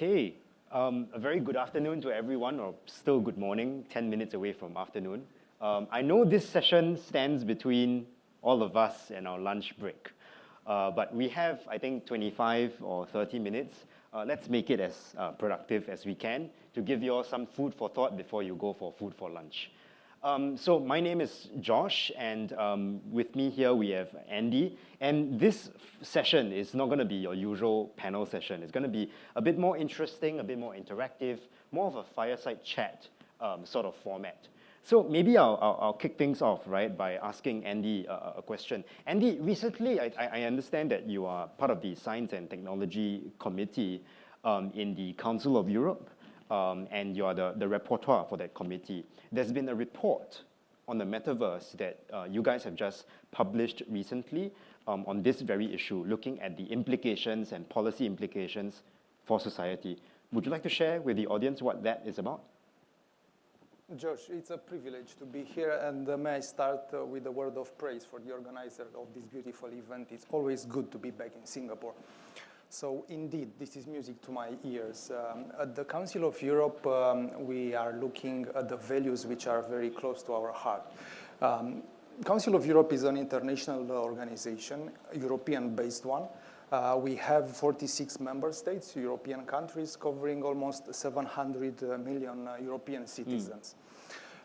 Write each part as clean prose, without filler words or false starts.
Okay, a very good afternoon to everyone, or still good morning, 10 minutes away from afternoon. I know this session stands between all of us and our lunch break, but we have, I think, 25 or 30 minutes. Let's make it as productive as we can to give you all some food for thought before you go for food for lunch. So my name is Josh, and with me here we have Andy. And this session is not going to be your usual panel session. It's going to be a bit more interesting, a bit more interactive, more of a fireside chat sort of format. So maybe I'll kick things off, right, by asking Andy a question. Andy, recently I understand that you are part of the Science and Technology Committee in the Council of Europe. And you are the rapporteur for that committee. There's been a report on the Metaverse that you guys have just published recently on this very issue, looking at the implications and policy implications for society. Would you like to share with the audience what that is about? Josh, it's a privilege to be here, and may I start with a word of praise for the organizer of this beautiful event. It's always good to be back in Singapore. So indeed, this is music to my ears. At the Council of Europe, we are looking at the values which are very close to our heart. Council of Europe is an international organization, European-based one. We have 46 member states, European countries, covering almost 700 million European citizens.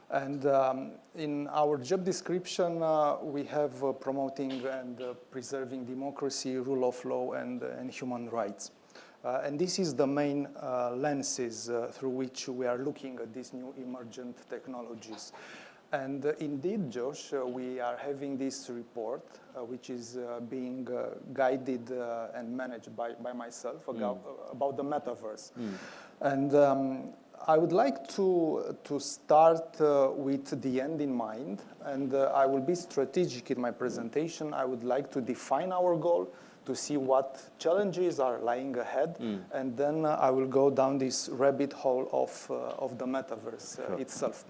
And in our job description, we have promoting and preserving democracy, rule of law, and human rights. And this is the main lenses through which we are looking at these new emergent technologies. And indeed, Josh, we are having this report, which is being guided and managed by myself about the Metaverse. And I would like to start with the end in mind, and I will be strategic in my presentation. I would like to define our goal, to see what challenges are lying ahead, and then I will go down this rabbit hole of the Metaverse itself.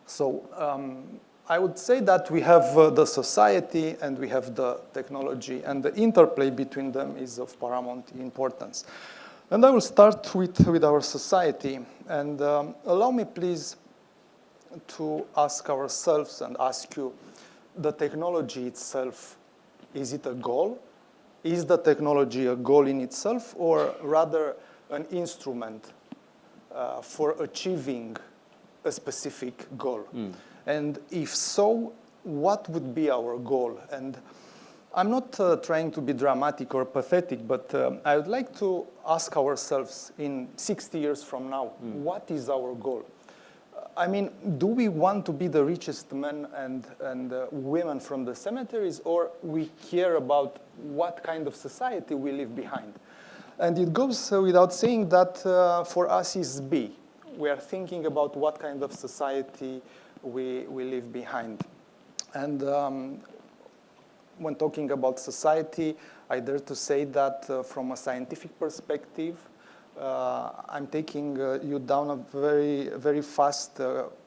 So I would say that we have the society and we have the technology, and the interplay between them is of paramount importance. And I will start with our society. And allow me, please, to ask ourselves and ask you, the technology itself, is it a goal? Is the technology a goal in itself, or rather an instrument for achieving a specific goal? And if so, what would be our goal? And I'm not trying to be dramatic or pathetic, but I would like to ask ourselves in 60 years from now, what is our goal? I mean, do we want to be the richest men and women from the cemeteries, or we care about what kind of society we leave behind? And it goes without saying that for us is B. We are thinking about what kind of society we leave behind. And when talking about society, I dare to say that from a scientific perspective, I'm taking you down a very, very fast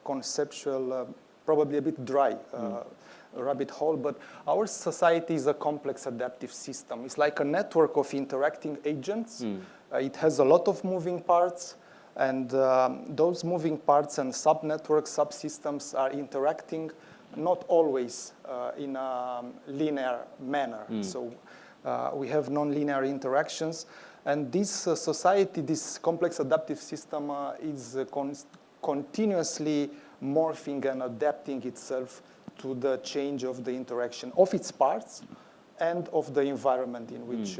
conceptual, probably a bit dry rabbit hole, but our society is a complex adaptive system. It's like a network of interacting agents. It has a lot of moving parts, and those moving parts and sub-networks, subsystems are interacting not always in a linear manner. So we have non-linear interactions. And this society, this complex adaptive system is continuously morphing and adapting itself to the change of the interaction of its parts and of the environment in which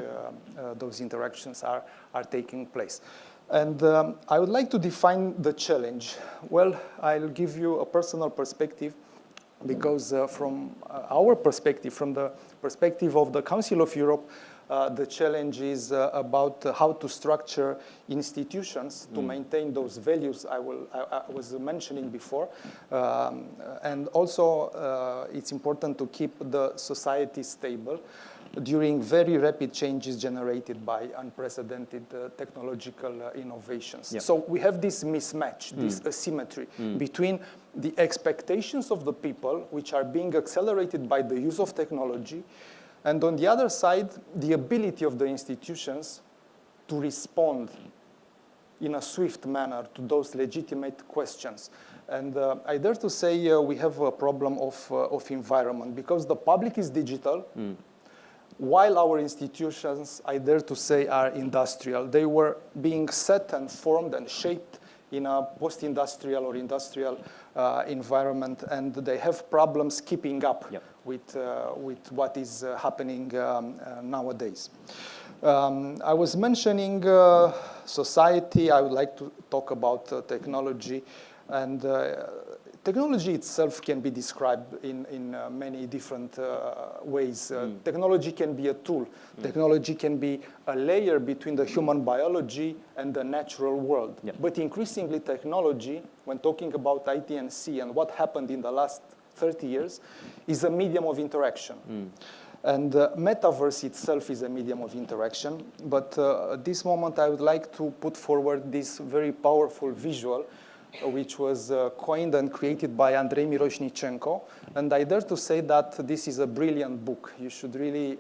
those interactions are taking place. And I would like to define the challenge. Well, I'll give you a personal perspective, because from our perspective, from the perspective of the Council of Europe, the challenge is about how to structure institutions to maintain those values I was mentioning before. And also, it's important to keep the society stable during very rapid changes generated by unprecedented technological innovations. Yep. So we have this mismatch, this asymmetry between the expectations of the people, which are being accelerated by the use of technology, and on the other side, the ability of the institutions to respond in a swift manner to those legitimate questions. And I dare to say we have a problem of environment because the public is digital, while our institutions, I dare to say, are industrial. They were being set and formed and shaped in a post-industrial or industrial environment, and they have problems keeping up with what is happening nowadays. I was mentioning society. I would like to talk about technology. And technology itself can be described in many different ways. Technology can be a tool. Technology can be a layer between the human biology and the natural world. But increasingly, technology, when talking about IT&C and what happened in the last 30 years, is a medium of interaction. And Metaverse itself is a medium of interaction. But at this moment, I would like to put forward this very powerful visual which was coined and created by Andrei Miroshnichenko. And I dare to say that this is a brilliant book. You should really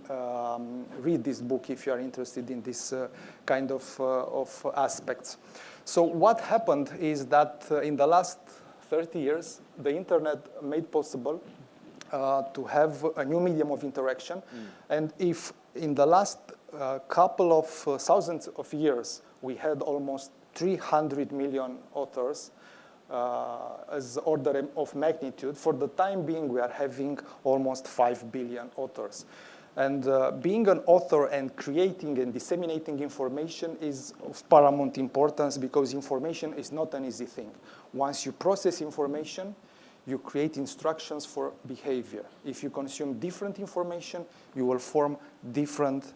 read this book if you are interested in this kind of aspects. So what happened is that in the last 30 years, the internet made possible to have a new medium of interaction. And if in the last couple of thousands of years, we had almost 300 million authors as order of magnitude. For the time being, we are having almost 5 billion authors. And being an author and creating and disseminating information is of paramount importance because information is not an easy thing. Once you process information, you create instructions for behavior. If you consume different information, you will form different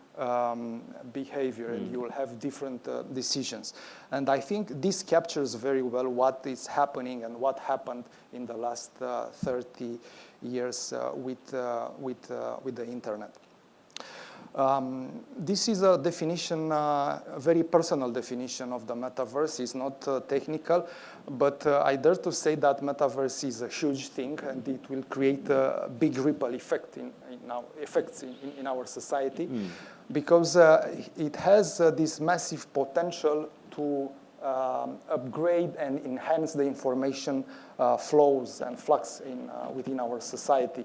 behavior and you will have different decisions. And I think this captures very well what is happening and what happened in the last 30 years with the internet. This is a definition, a very personal definition of the metaverse. It's not technical, but I dare to say that metaverse is a huge thing and it will create a big ripple effect in our society because it has this massive potential to upgrade and enhance the information flows and flux within our society.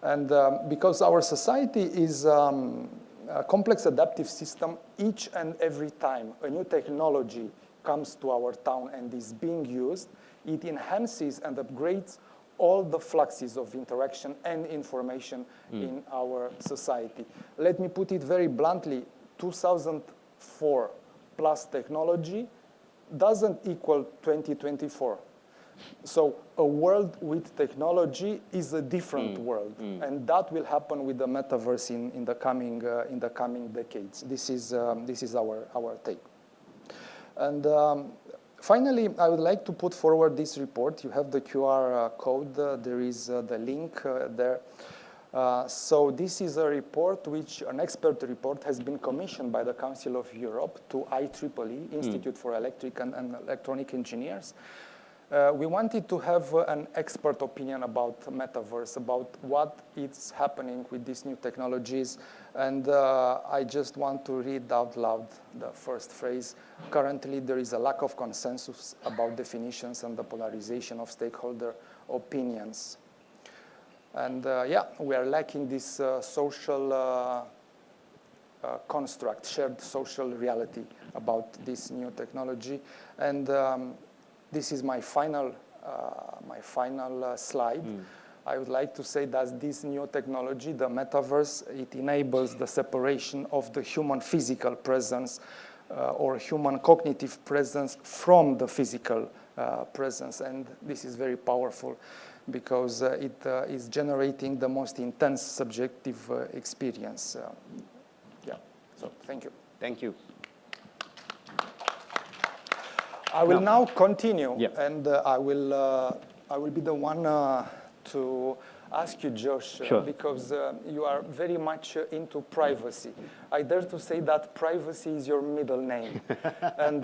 And because our society is a complex adaptive system, each and every time a new technology comes to our town and is being used, it enhances and upgrades all the fluxes of interaction and information in our society. Let me put it very bluntly, 2004 plus technology doesn't equal 2024. So a world with technology is a different world, and that will happen with the metaverse in the coming decades. This is our take. And finally, I would like to put forward this report. You have the QR code. There is the link there. So this is a report an expert report has been commissioned by the Council of Europe to IEEE, Institute for Electric and Electronic Engineers. We wanted to have an expert opinion about metaverse, about what is happening with these new technologies. And I just want to read out loud the first phrase. Currently, there is a lack of consensus about definitions and the polarization of stakeholder opinions. And we are lacking this social construct, shared social reality about this new technology. And this is my final slide. I would like to say that this new technology, the metaverse, it enables the separation of the human physical presence or human cognitive presence from the physical presence. And this is very powerful because it is generating the most intense subjective experience. So thank you. Thank you. I will now continue, and I will be the one to ask you, Josh, because you are very much into privacy. I dare to say that privacy is your middle name. And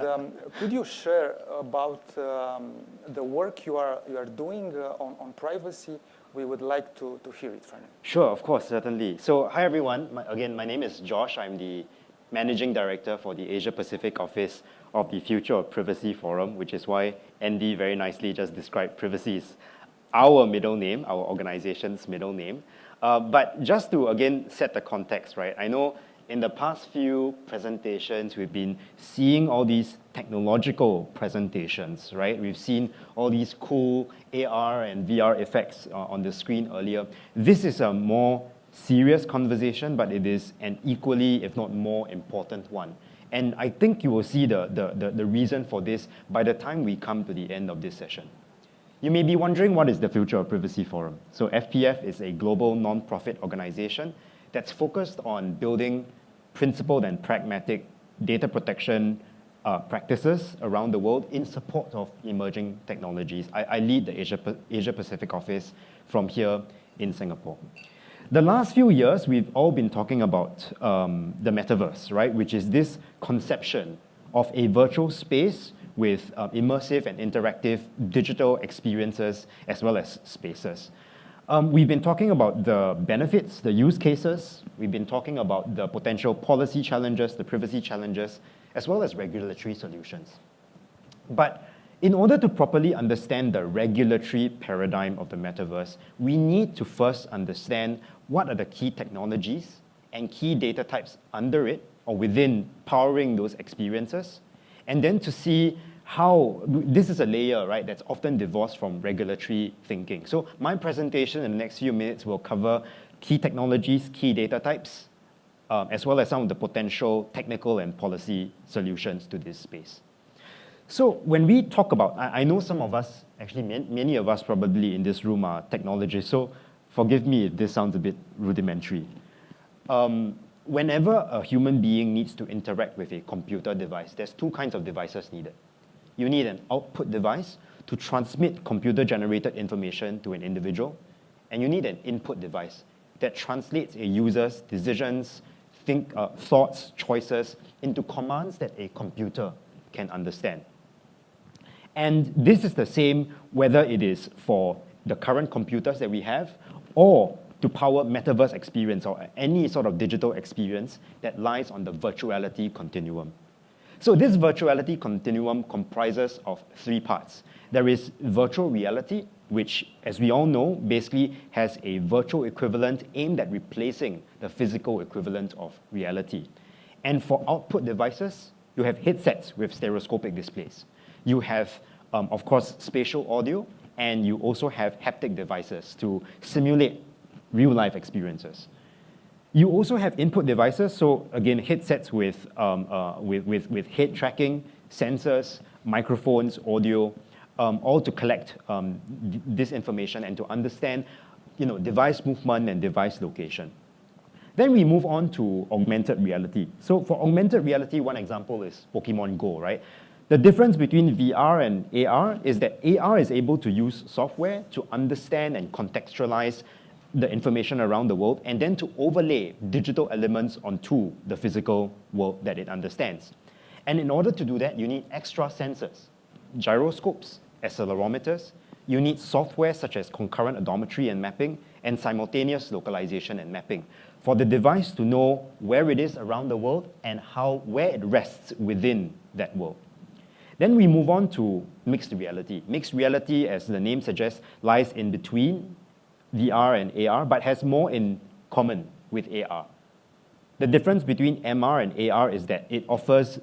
could you share about the work you are doing on privacy? We would like to hear it from you. Sure, of course, certainly. So hi, everyone. Again, my name is Josh. I'm the Managing Director for the Asia Pacific Office of the Future of Privacy Forum, which is why Andy very nicely just described privacy as our middle name, our organization's middle name. But just to, again, set the context, right? I know in the past few presentations, we've been seeing all these technological presentations, right? We've seen all these cool AR and VR effects on the screen earlier. This is a more serious conversation, but it is an equally, if not more, important one. And I think you will see the reason for this by the time we come to the end of this session. You may be wondering, what is the Future of Privacy Forum? So FPF is a global non-profit organization that's focused on building principled and pragmatic data protection practices around the world in support of emerging technologies. I lead the Asia Pacific office from here in Singapore. The last few years, we've all been talking about the Metaverse, right? Which is this conception of a virtual space with immersive and interactive digital experiences as well as spaces. We've been talking about the benefits, the use cases. We've been talking about the potential policy challenges, the privacy challenges, as well as regulatory solutions. But in order to properly understand the regulatory paradigm of the Metaverse, we need to first understand what are the key technologies and key data types under it or within powering those experiences, and then to see how, this is a layer, right, that's often divorced from regulatory thinking. So my presentation in the next few minutes will cover key technologies, key data types, as well as some of the potential technical and policy solutions to this space. So when we talk about, I know some of us, actually many of us probably in this room are technologists, so forgive me if this sounds a bit rudimentary. Whenever a human being needs to interact with a computer device, there's two kinds of devices needed. You need an output device to transmit computer-generated information to an individual, and you need an input device that translates a user's decisions, thoughts, choices into commands that a computer can understand. And this is the same whether it is for the current computers that we have or to power metaverse experience or any sort of digital experience that lies on the virtuality continuum. So this virtuality continuum comprises of three parts. There is virtual reality, which, as we all know, basically has a virtual equivalent aimed at replacing the physical equivalent of reality. And for output devices, you have headsets with stereoscopic displays. You have, of course, spatial audio, and you also have haptic devices to simulate real-life experiences. You also have input devices, so again, headsets with head tracking, sensors, microphones, audio, all to collect this information and to understand, device movement and device location. Then we move on to augmented reality. So for augmented reality, one example is Pokemon Go, right? The difference between VR and AR is that AR is able to use software to understand and contextualize the information around the world, and then to overlay digital elements onto the physical world that it understands. And in order to do that, you need extra sensors, gyroscopes, accelerometers. You need software such as concurrent odometry and mapping, and simultaneous localization and mapping for the device to know where it is around the world and where it rests within that world. Then we move on to mixed reality. Mixed reality, as the name suggests, lies in between VR and AR, but has more in common with AR. The difference between MR and AR is that it offers,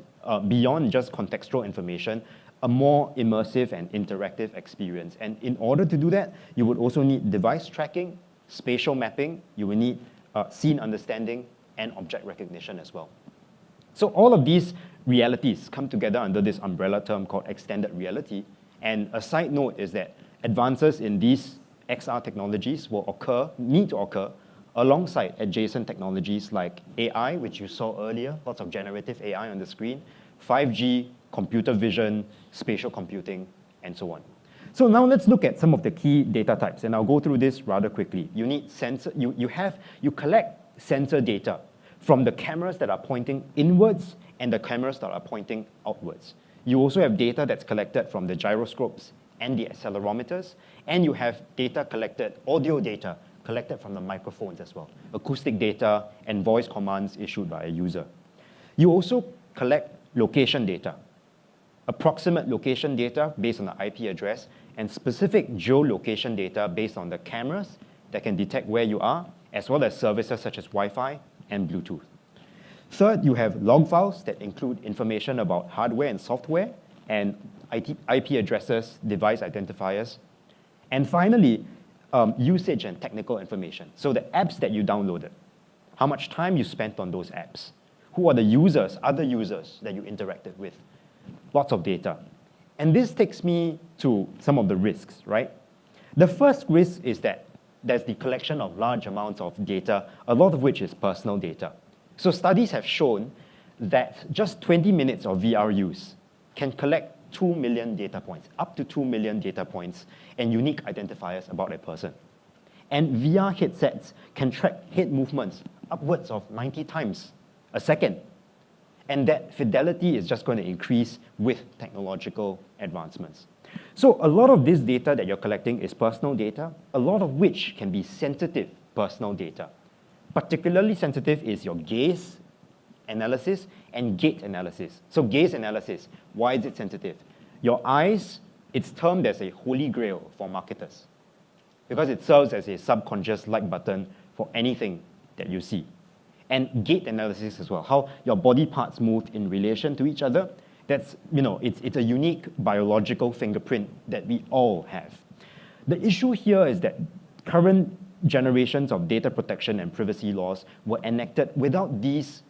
beyond just contextual information, a more immersive and interactive experience. And in order to do that, you would also need device tracking, spatial mapping, you will need scene understanding, and object recognition as well. So all of these realities come together under this umbrella term called extended reality. And a side note is that advances in these XR technologies will need to occur alongside adjacent technologies like AI, which you saw earlier, lots of generative AI on the screen, 5G, computer vision, spatial computing, and so on. So now let's look at some of the key data types, and I'll go through this rather quickly. You need sensor, you collect sensor data from the cameras that are pointing inwards and the cameras that are pointing outwards. You also have data that's collected from the gyroscopes and the accelerometers, and you have audio data collected from the microphones as well, acoustic data and voice commands issued by a user. You also collect location data. approximate location data based on the IP address, and specific geolocation data based on the cameras that can detect where you are, as well as services such as Wi-Fi and Bluetooth. Third, you have log files that include information about hardware and software, and IP addresses, device identifiers. And finally, usage and technical information. So the apps that you downloaded, how much time you spent on those apps, who are the users, other users that you interacted with, lots of data. And this takes me to some of the risks, right? The first risk is that there's the collection of large amounts of data, a lot of which is personal data. So studies have shown that just 20 minutes of VR use can collect 2 million data points, up to 2 million data points, and unique identifiers about a person. And VR headsets can track head movements upwards of 90 times a second. And that fidelity is just going to increase with technological advancements. So a lot of this data that you're collecting is personal data, a lot of which can be sensitive personal data. Particularly sensitive is your gaze analysis and gait analysis. So gaze analysis, why is it sensitive? Your eyes, it's termed as a holy grail for marketers because it serves as a subconscious like button for anything that you see. And gait analysis as well, how your body parts move in relation to each other. That's, it's a unique biological fingerprint that we all have. The issue here is that current generations of data protection and privacy laws were enacted without these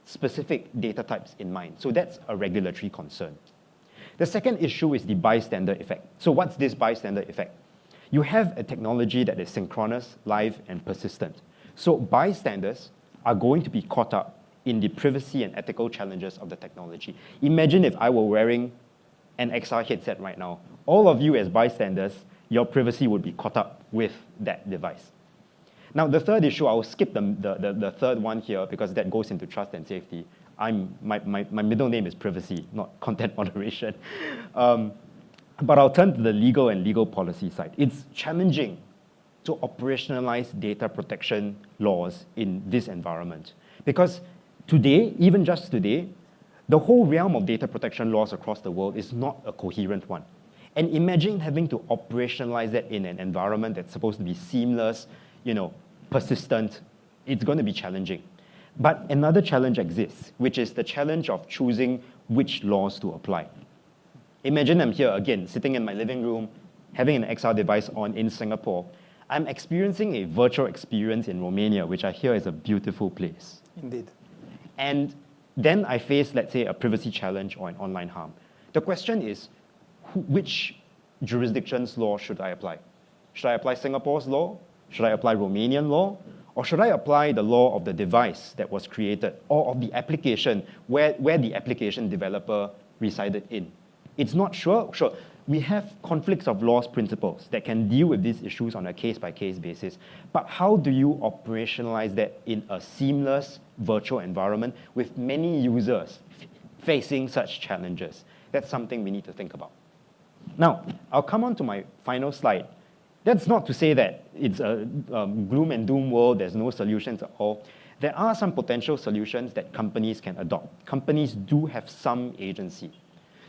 specific data types in mind. So that's a regulatory concern. The second issue is the bystander effect. So what's this bystander effect? You have a technology that is synchronous, live, and persistent. So bystanders are going to be caught up in the privacy and ethical challenges of the technology. Imagine if I were wearing an XR headset right now. All of you as bystanders, your privacy would be caught up with that device. Now, the third issue, I'll skip the third one here because that goes into trust and safety. My middle name is privacy, not content moderation. But I'll turn to the legal and legal policy side. It's challenging to operationalize data protection laws in this environment. Because today, even just today, the whole realm of data protection laws across the world is not a coherent one. And imagine having to operationalize that in an environment that's supposed to be seamless, persistent. It's going to be challenging. But another challenge exists, which is the challenge of choosing which laws to apply. Imagine I'm here again, sitting in my living room, having an XR device on in Singapore. I'm experiencing a virtual experience in Romania, which I hear is a beautiful place. Indeed. And then I face, let's say, a privacy challenge or an online harm. The question is, which jurisdiction's law should I apply? Should I apply Singapore's law? Should I apply Romanian law? Or should I apply the law of the device that was created or of the application where the application developer resided in? It's not sure. Sure, we have conflicts of laws principles that can deal with these issues on a case-by-case basis. But how do you operationalize that in a seamless virtual environment with many users facing such challenges? That's something we need to think about. Now, I'll come on to my final slide. That's not to say that it's a gloom and doom world, there's no solutions at all. There are some potential solutions that companies can adopt. Companies do have some agency.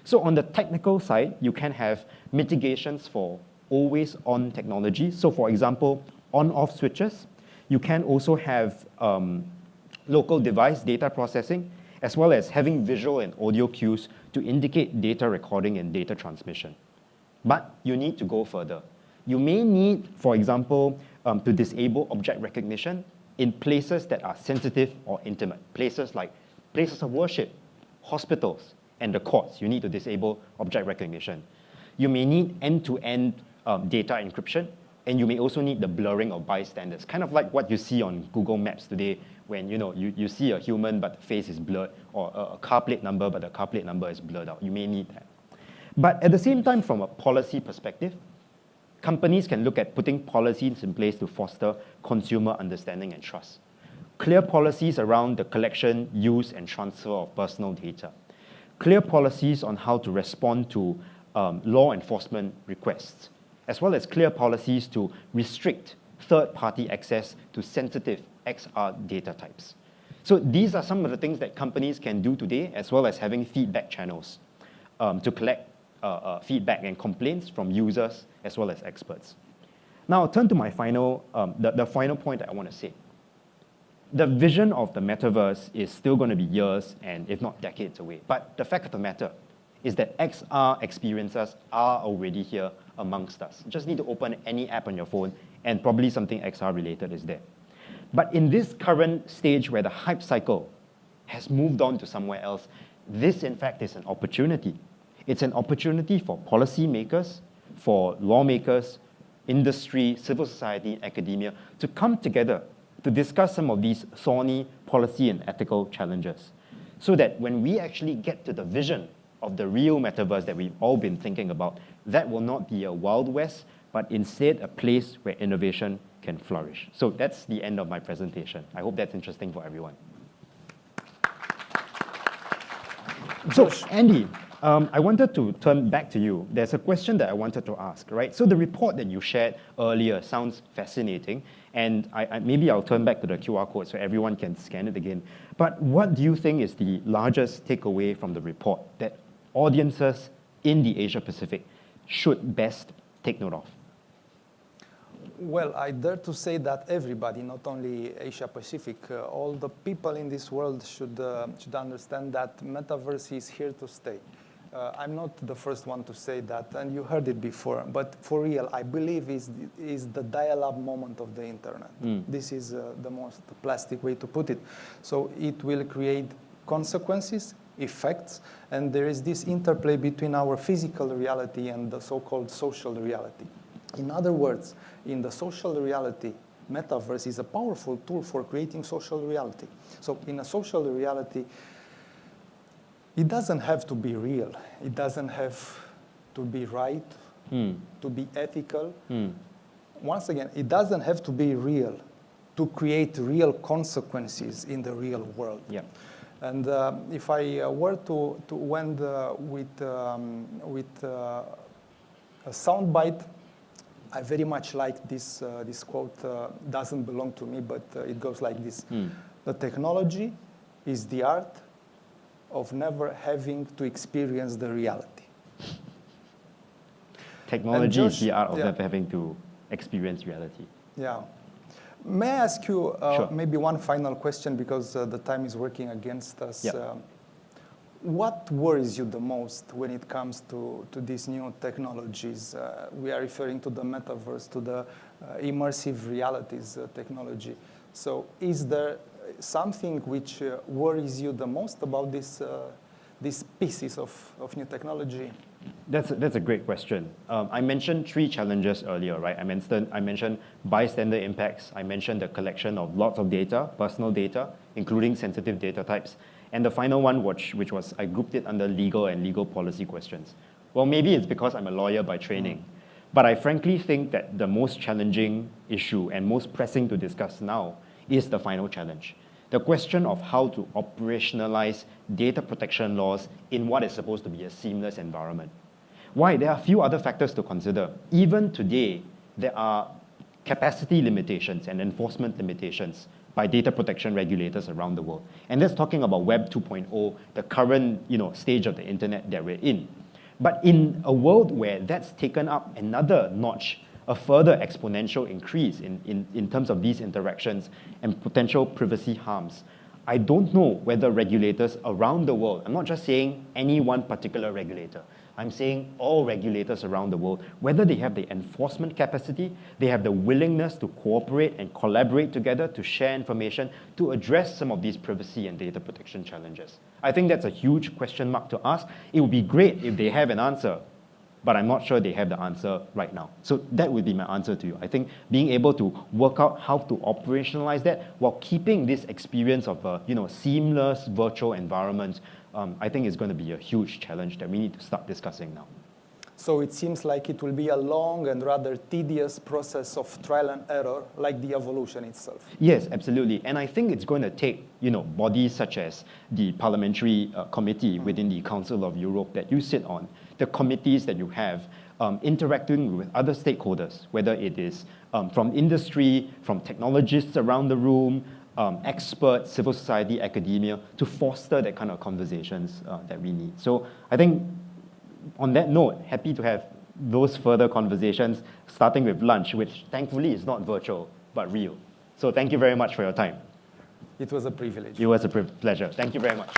So on the technical side, you can have mitigations for always-on technology. So for example, on-off switches. You can also have local device data processing, as well as having visual and audio cues to indicate data recording and data transmission. But you need to go further. You may need, for example, to disable object recognition in places that are sensitive or intimate. Places like places of worship, hospitals, and the courts. You need to disable object recognition. You may need end-to-end data encryption, and you may also need the blurring of bystanders, kind of like what you see on Google Maps today when you see a human but the face is blurred, or a car plate number but the car plate number is blurred out. You may need that. But at the same time, from a policy perspective, companies can look at putting policies in place to foster consumer understanding and trust. Clear policies around the collection, use, and transfer of personal data. Clear policies on how to respond to law enforcement requests, as well as clear policies to restrict third-party access to sensitive XR data types. So these are some of the things that companies can do today, as well as having feedback channels. to collect feedback and complaints from users as well as experts. Now, I'll turn to my final, the final point that I want to say. The vision of the metaverse is still going to be years and if not decades away. But the fact of the matter is that XR experiences are already here amongst us. You just need to open any app on your phone and probably something XR related is there. But in this current stage where the hype cycle has moved on to somewhere else, this in fact is an opportunity. It's an opportunity for policymakers, for lawmakers, industry, civil society, academia to come together to discuss some of these thorny policy and ethical challenges so that when we actually get to the vision of the real metaverse that we've all been thinking about, that will not be a Wild West, but instead a place where innovation can flourish. So that's the end of my presentation. I hope that's interesting for everyone. So, Andy, I wanted to turn back to you. There's a question that I wanted to ask, right? So the report that you shared earlier sounds fascinating, and maybe I'll turn back to the QR code so everyone can scan it again. But what do you think is the largest takeaway from the report that audiences in the Asia Pacific should best take note of? Well, I dare to say that everybody, not only Asia Pacific, all the people in this world should understand that Metaverse is here to stay. I'm not the first one to say that, and you heard it before, but for real, I believe is the dial-up moment of the internet. This is the most plastic way to put it. So it will create consequences, effects, and there is this interplay between our physical reality and the so-called social reality. In other words, in the social reality, Metaverse is a powerful tool for creating social reality. So in a social reality, it doesn't have to be real. It doesn't have to be right, to be ethical. Once again, it doesn't have to be real to create real consequences in the real world. Yeah. And if I were to end with a soundbite, I very much like this quote. Doesn't belong to me, but it goes like this. The technology is the art of never having to experience the reality. Technology is the art of never having to experience reality. Yeah. May I ask you Sure. maybe one final question, because the time is working against us. Yeah. What worries you the most when it comes to these new technologies? We are referring to the metaverse, to the immersive realities technology. So is there something which worries you the most about these pieces of new technology? That's a great question. I mentioned 3 challenges earlier, right? I mentioned bystander impacts. I mentioned the collection of lots of data, personal data, including sensitive data types. And the final one, which was, I grouped it under legal and legal policy questions. Well, maybe it's because I'm a lawyer by training. But I frankly think that the most challenging issue and most pressing to discuss now is the final challenge. The question of how to operationalize data protection laws in what is supposed to be a seamless environment. Why? There are a few other factors to consider. Even today, there are capacity limitations and enforcement limitations by data protection regulators around the world. And that's talking about Web 2.0, the current stage of the internet that we're in. But in a world where that's taken up another notch, a further exponential increase in terms of these interactions and potential privacy harms, I don't know whether regulators around the world, I'm not just saying any one particular regulator, I'm saying all regulators around the world, whether they have the enforcement capacity, they have the willingness to cooperate and collaborate together to share information to address some of these privacy and data protection challenges. I think that's a huge question mark to ask. It would be great if they have an answer, but I'm not sure they have the answer right now. So that would be my answer to you. I think being able to work out how to operationalize that while keeping this experience of a seamless virtual environment, I think is going to be a huge challenge that we need to start discussing now. So it seems like it will be a long and rather tedious process of trial and error, like the evolution itself. Yes, absolutely. And I think it's going to take bodies such as the parliamentary committee within the Council of Europe that you sit on, the committees that you have, interacting with other stakeholders, whether it is from industry, from technologists around the room, experts, civil society, academia, to foster that kind of conversations that we need. So I think on that note, happy to have those further conversations, starting with lunch, which thankfully is not virtual, but real. So thank you very much for your time. It was a privilege. It was a pleasure. Thank you very much.